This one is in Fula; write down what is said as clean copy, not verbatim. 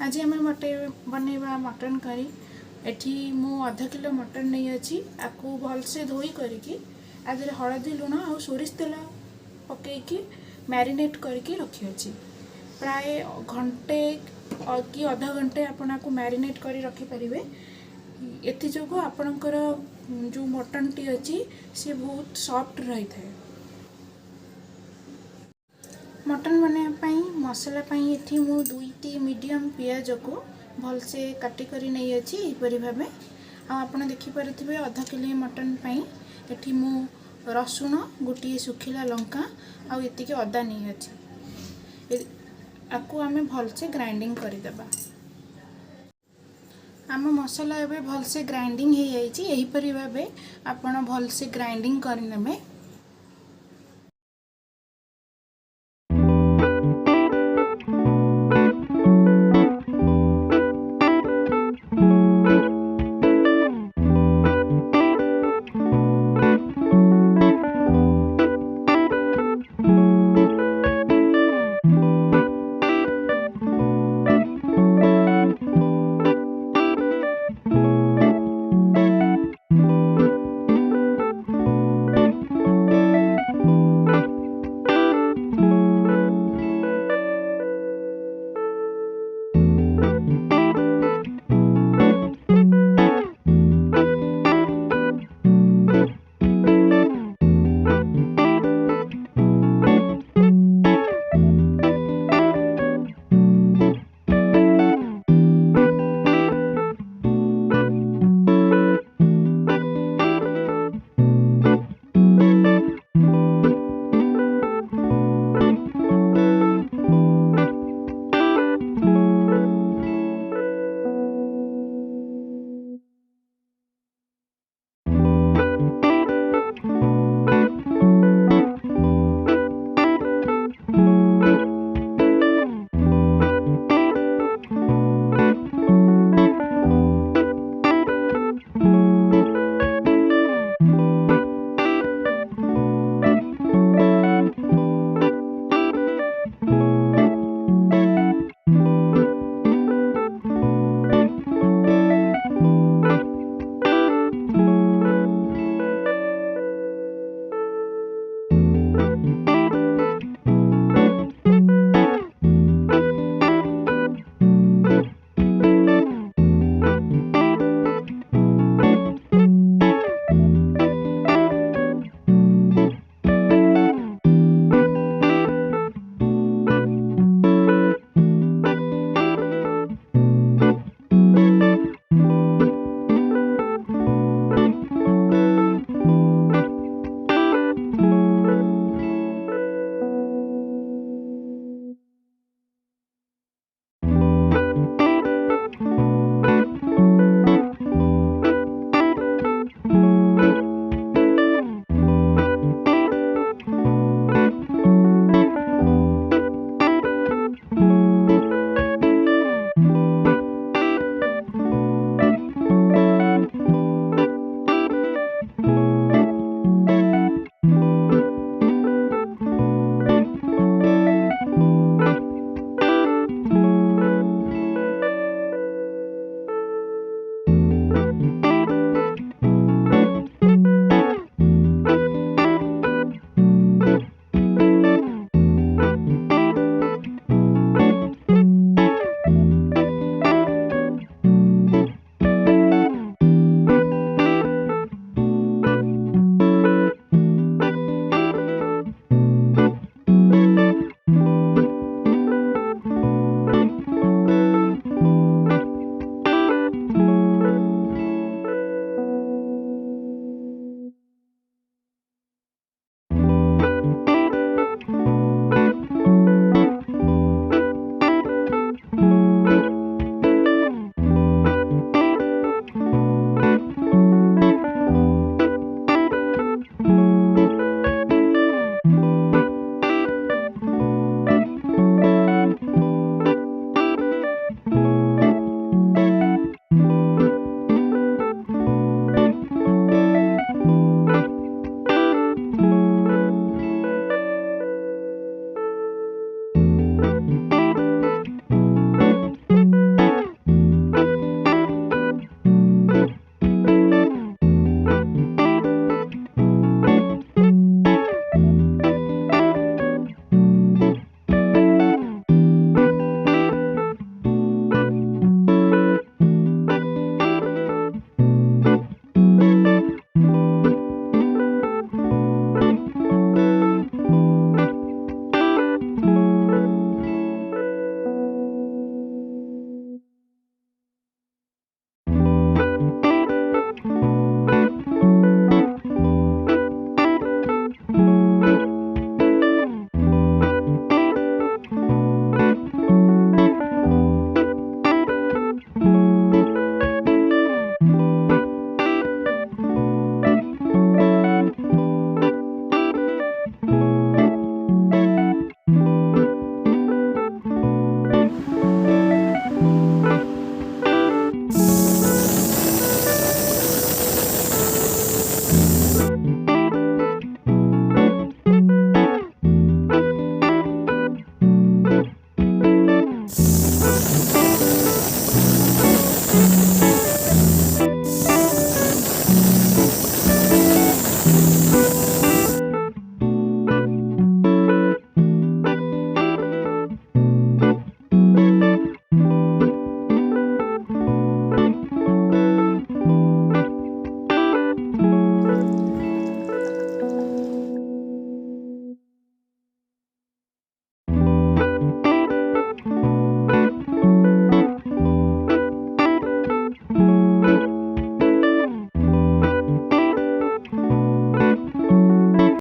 आज आम बनैबा मटन करी। एठी मु आधा किलो मटन नहीं अच्छी आपको भलसे धोई करके आदि हलदी लुण और सोरिष तेल पकईकि मैरिनेट करके रखी अच्छी प्राय घंटे कि अधा घंटे आपण आपको मैरिनेट कर रखिपारे। एथि जो आपणकर जो मटन टी अच्छी सी बहुत सॉफ्ट रही है। मटन बनाई मसला ये मु 2टी मीडियम पियाज को भलसे काटिकी नहीं अच्छी यहपरी भाव आप देखिपे आधा किलो मटन एठी मु रसुण गोटे सुखिला लंका आउ ये अदा नहीं अच्छी आपको आम भलसे ग्राइंडिंग करदेबा। आम मसला एवं भलसे ग्राइंडिंग हो जापरी भाव आप भलसे ग्राइंडिंग करने